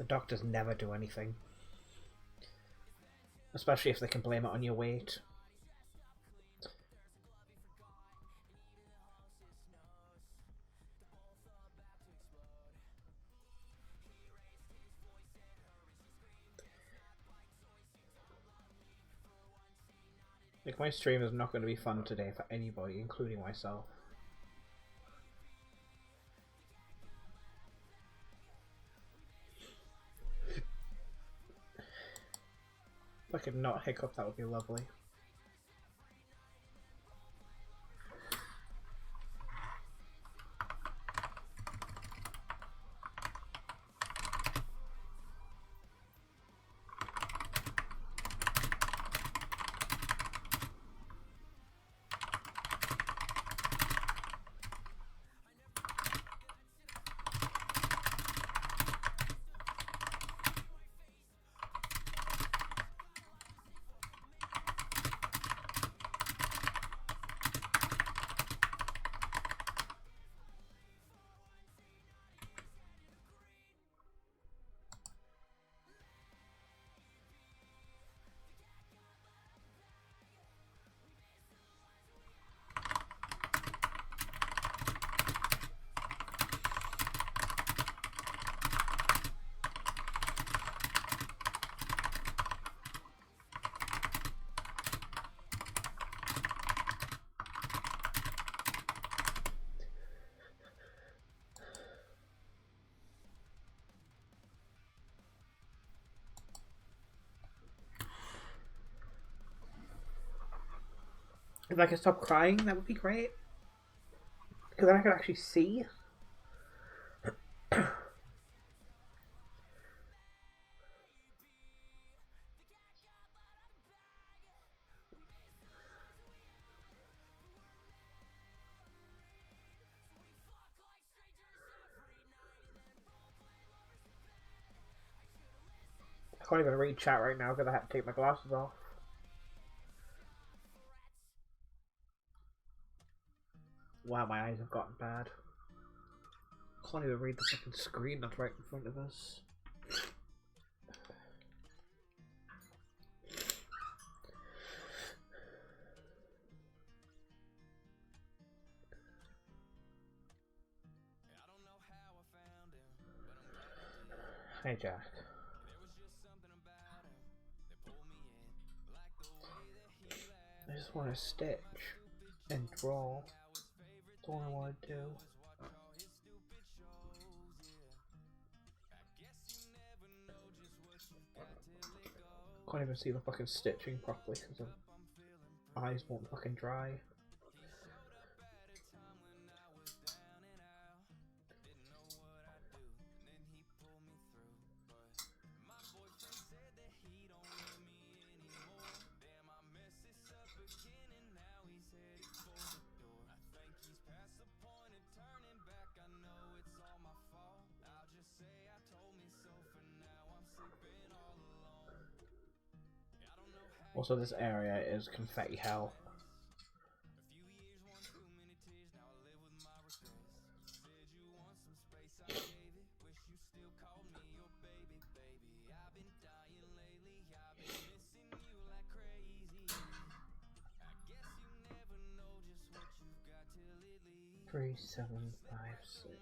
doctors never do anything. Especially if they can blame it on your weight. Like, my stream is not going to be fun today for anybody, including myself. If I could not hiccup, that would be lovely. If I could stop crying, that would be great. Because then I could actually see. I can't even read chat right now because I had to take my glasses off. Wow, my eyes have gotten bad. I can't even read the fucking screen that's right in front of us. Hey, Jack. I just want to stitch and draw. That's all I want to do. Can't even see the fucking stitching properly because my eyes won't fucking dry. Also, this area is confetti hell. Three, 7, 5, 6.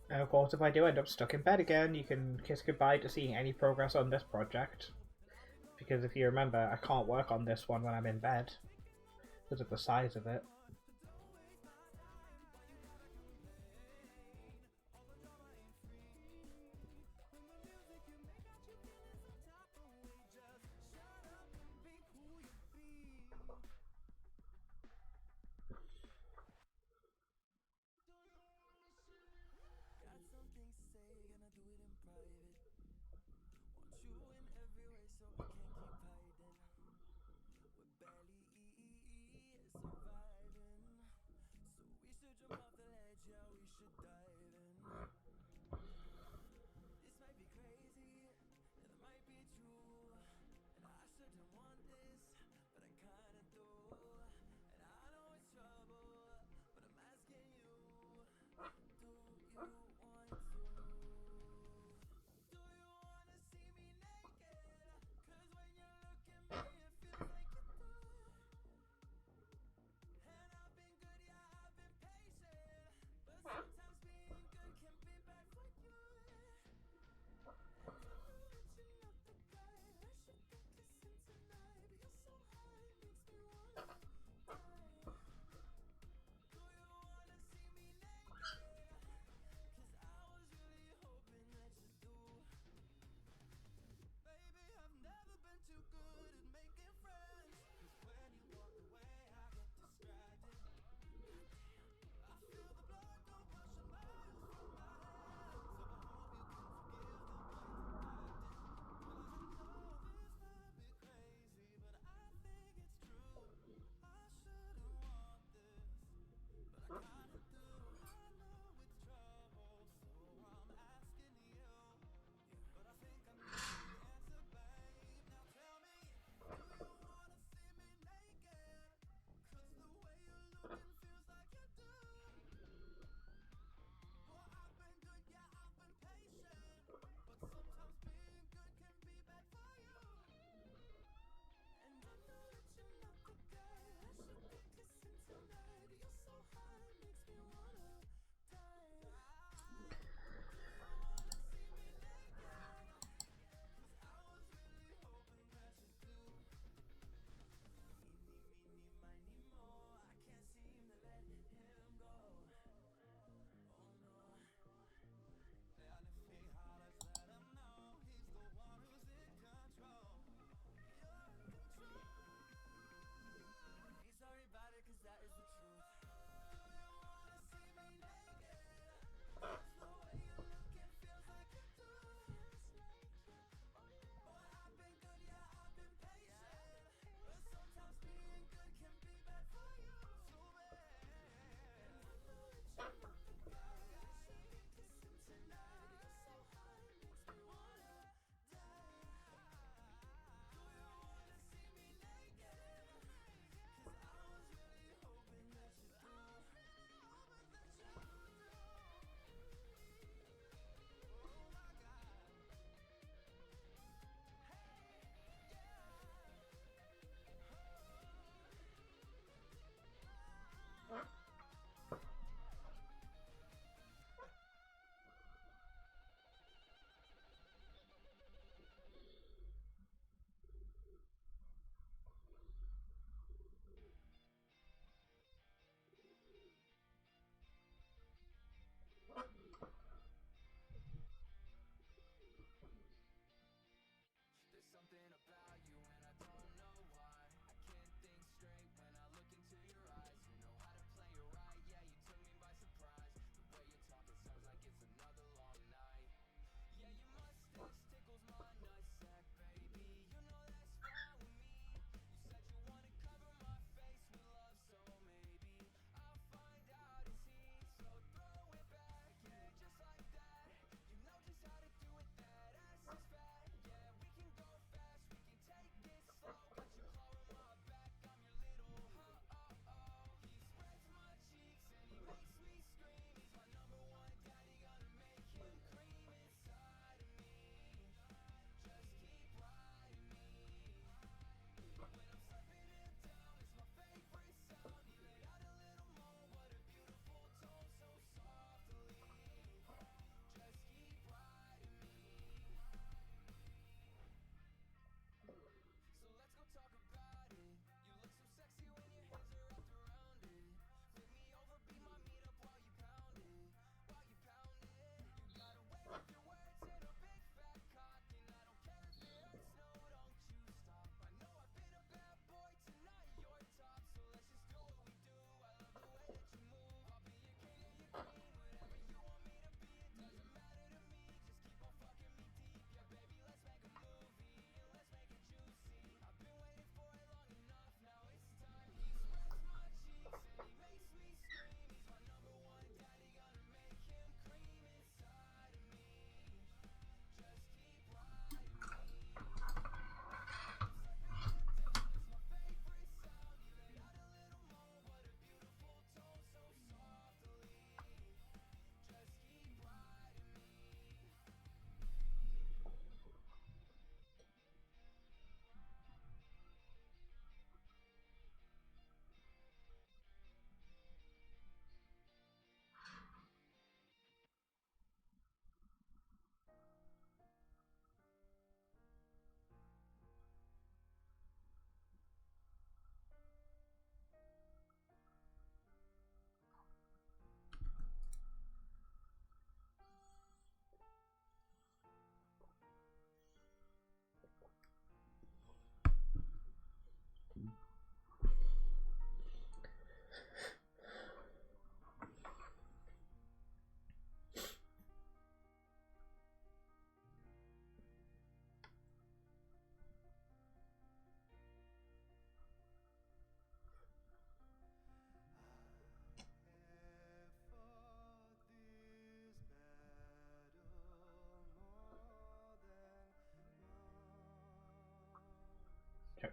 And of course, if I do end up stuck in bed again, you can kiss goodbye to seeing any progress on this project. Because if you remember, I can't work on this one when I'm in bed because of the size of it.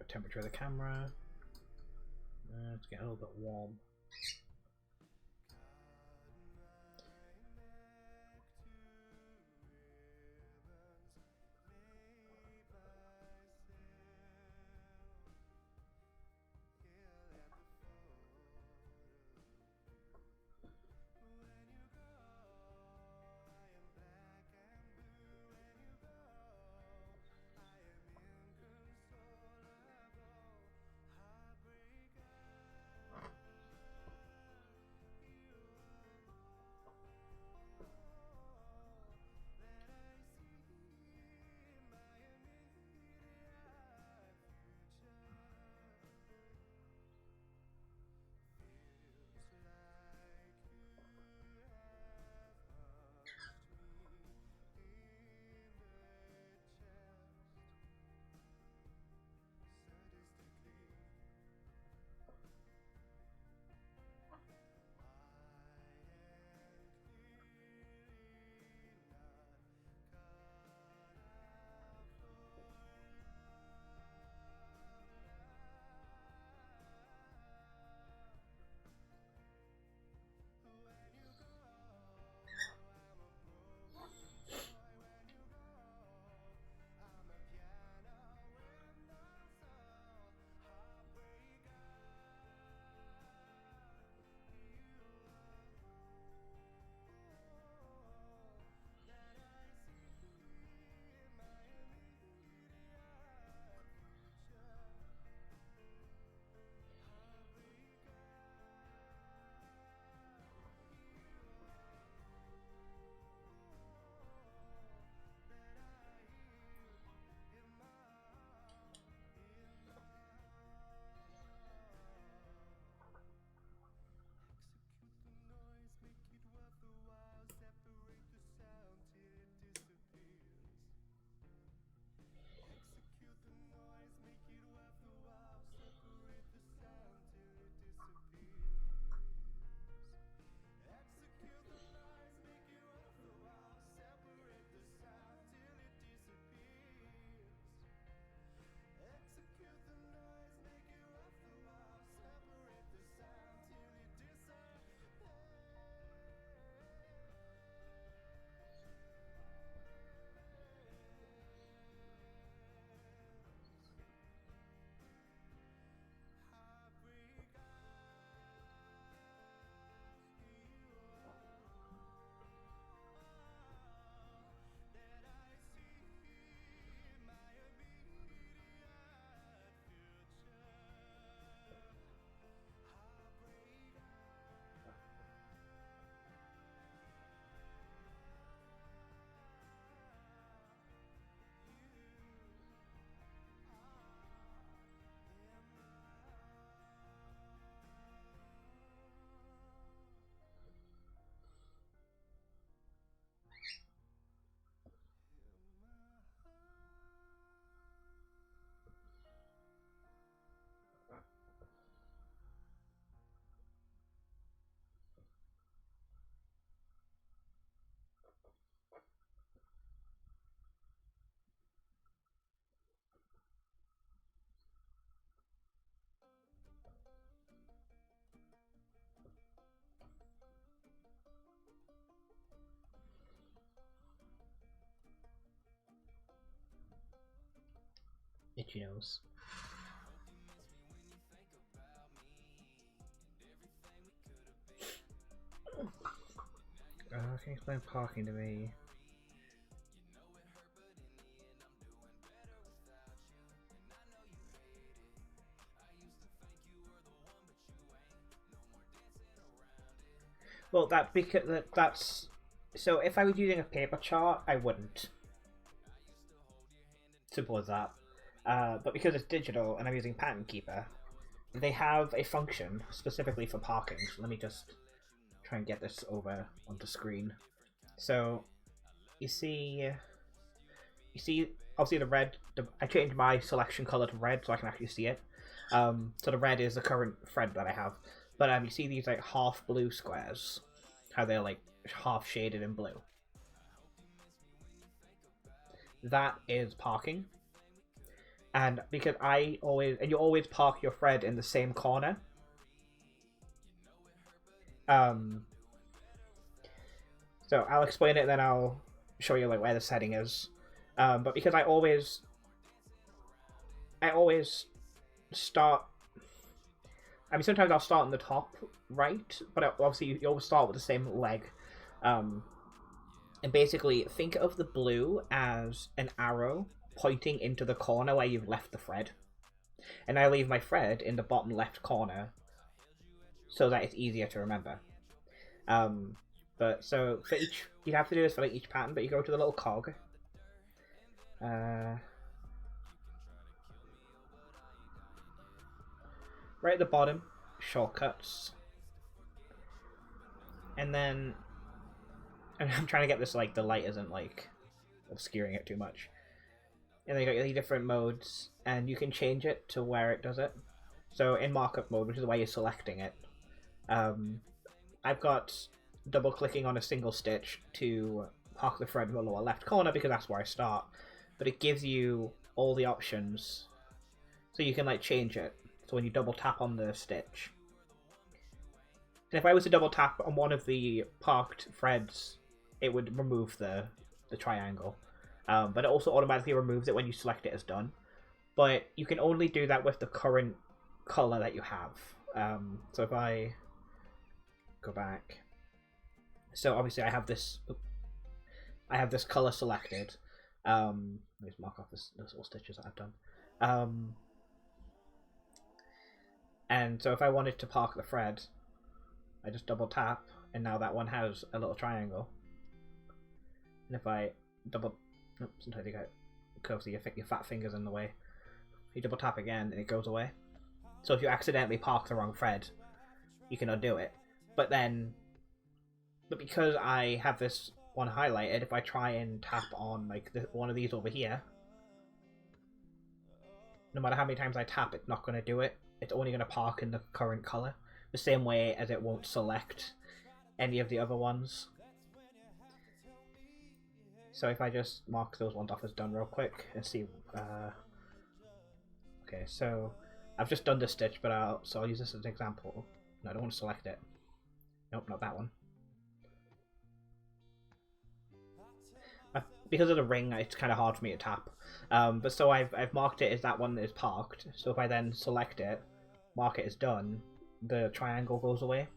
temperature of the camera. It's getting a little bit warm. Itchy nose. Can you explain parking to me? Well, that's so. If I was using a paper chart, I wouldn't. Simple as that. But because it's digital and I'm using Pattern Keeper, they have a function specifically for parking. So let me just try and get this over onto screen. So you see obviously the red. I changed my selection color to red so I can actually see it. So the red is the current thread that I have. But you see these like half blue squares, how they're like half shaded in blue. That is parking. And because you always park your thread in the same corner. So I'll explain it, then I'll show you like where the setting is. But because I always start. I mean, sometimes I'll start on the top right, but obviously you always start with the same leg. And basically, think of the blue as an arrow pointing into the corner where you've left the thread. And I leave my thread in the bottom left corner so that it's easier to remember. But so for each, you have to do this for like each pattern, but you go to the little cog. Right at the bottom, shortcuts. And then, and I'm trying to get this like the light isn't like obscuring it too much. And then you got the different modes, and you can change it to where it does it. So in markup mode, which is the way you're selecting it, I've got double clicking on a single stitch to park the thread in the lower left corner because that's where I start. But it gives you all the options, so you can like change it. So when you double tap on the stitch, and if I was to double tap on one of the parked threads, it would remove the triangle. But it also automatically removes it when you select it as done. But you can only do that with the current color that you have. So if I go back, so obviously I have this color selected. Let me just mark off those little stitches that I've done. And so if I wanted to park the thread, I just double tap, and now that one has a little triangle. And if I double, sometimes you get curves, so your fat finger's in the way. You double tap again, and it goes away. So if you accidentally park the wrong thread, you can undo it. But because I have this one highlighted, if I try and tap on like one of these over here, no matter how many times I tap, it's not going to do it. It's only going to park in the current color, the same way as it won't select any of the other ones. So if I just mark those ones off as done real quick and see, okay, so I've just done this stitch, but I'll use this as an example. No, I don't want to select it. Nope, not that one. Because of the ring, it's kind of hard for me to tap. But so I've marked it as that one is parked. So if I then select it, mark it as done, the triangle goes away.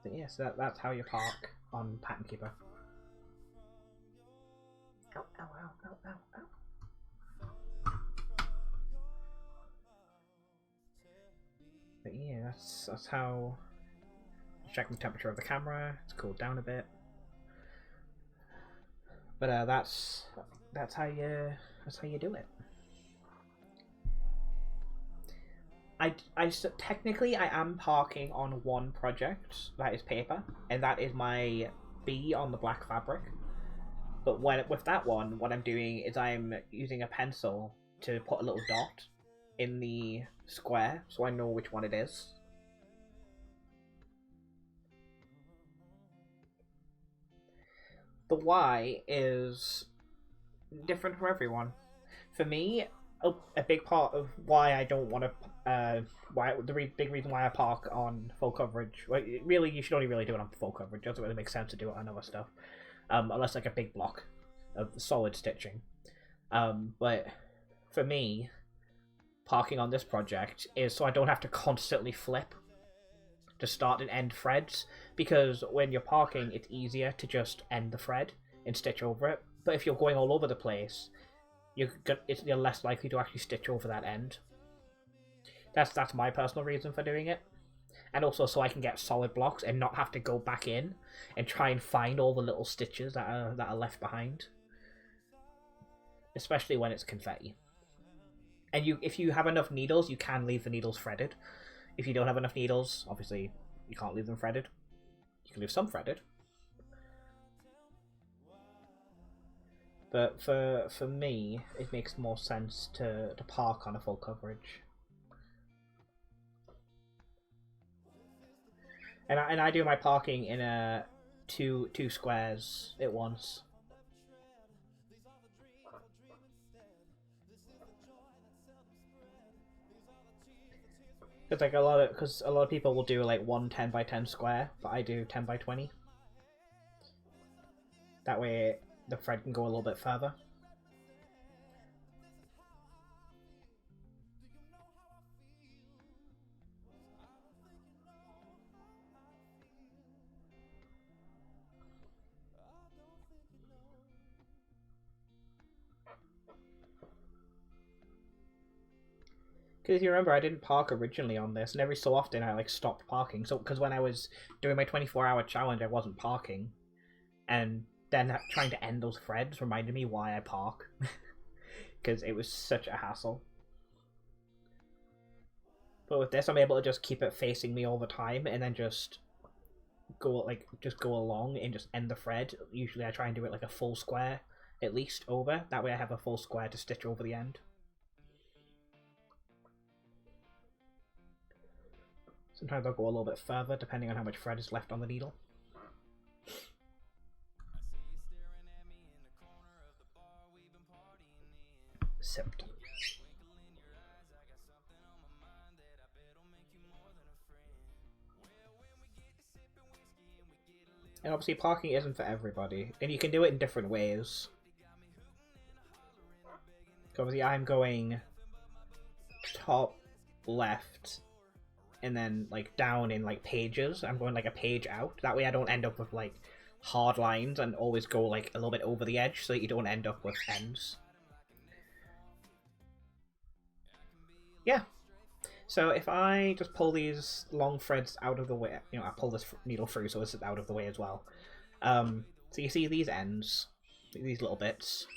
But yes, that's how you park on Pattern Keeper. Ow, ow, ow, ow, ow, ow. But yeah, that's how. Check the temperature of the camera. It's cooled down a bit. But that's how you do it. Technically I am parking on one project that is paper, and that is my bee on the black fabric. But with that one, what I'm doing is I'm using a pencil to put a little dot in the square so I know which one it is. The Y is different for everyone. For me, a big part of why I don't want to, big reason why I park on full coverage. Well, really, you should only really do it on full coverage. It doesn't really make sense to do it on other stuff, unless like a big block of solid stitching. But for me, parking on this project is so I don't have to constantly flip to start and end threads, because when you're parking, it's easier to just end the thread and stitch over it. But if you're going all over the place, you're less likely to actually stitch over that end. That's my personal reason for doing it, and also so I can get solid blocks and not have to go back in and try and find all the little stitches that are left behind, especially when it's confetti. And if you have enough needles, you can leave the needles threaded. If you don't have enough needles, obviously you can't leave them threaded. You can leave some threaded. But for me, it makes more sense to park on a full coverage. And I do my parking in a two squares at once. It's like because a lot of people will do like one 10 by 10 square, but I do 10 by 20. That way the thread can go a little bit further. Because if you remember, I didn't park originally on this, and every so often I like stopped parking. So because when I was doing my 24-hour challenge, I wasn't parking, and then trying to end those threads reminded me why I park, because it was such a hassle. But with this, I'm able to just keep it facing me all the time, and then just go along and just end the thread. Usually, I try and do it like a full square at least over. That way, I have a full square to stitch over the end. Sometimes I'll go a little bit further depending on how much thread is left on the needle. Symptom. And obviously parking isn't for everybody, and you can do it in different ways. Obviously I'm going top, left, and then like down in like pages. I'm going like a page out. That way I don't end up with like hard lines and always go like a little bit over the edge so that you don't end up with ends. Yeah. So if I just pull these long threads out of the way, you know, I pull this needle through so it's out of the way as well. So you see these ends, these little bits.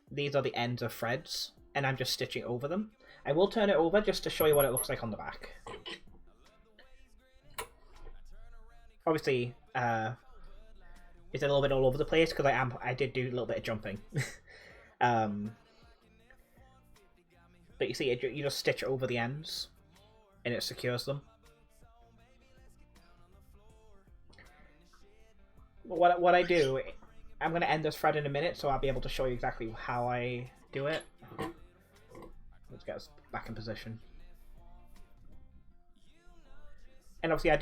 These are the ends of threads, and I'm just stitching over them. I will turn it over just to show you what it looks like on the back. Obviously, it's a little bit all over the place because I did do a little bit of jumping. But you see, you just stitch over the ends, and it secures them. What I do, I'm going to end this thread in a minute, so I'll be able to show you exactly how I do it. Let's get us back in position. And obviously, I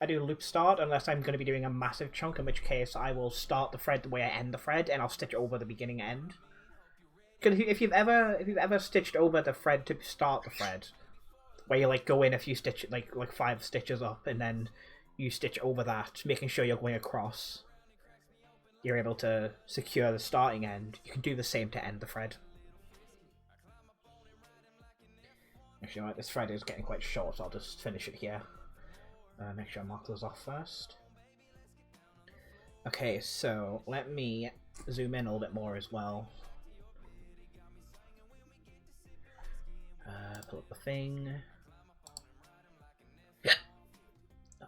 do loop start unless I'm going to be doing a massive chunk, in which case I will start the thread the way I end the thread, and I'll stitch over the beginning end. Because if you've ever stitched over the thread to start the thread, where you like go in a few stitches, like 5 stitches up, and then you stitch over that, making sure you're going across, you're able to secure the starting end. You can do the same to end the thread. Actually, right, this thread is getting quite short, so I'll just finish it here. Make sure I mark those off first. Okay, so let me zoom in a little bit more as well. Pull up the thing.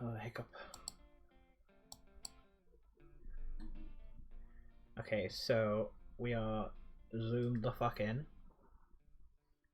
Oh, hiccup. Okay, so we are zoomed the fuck in.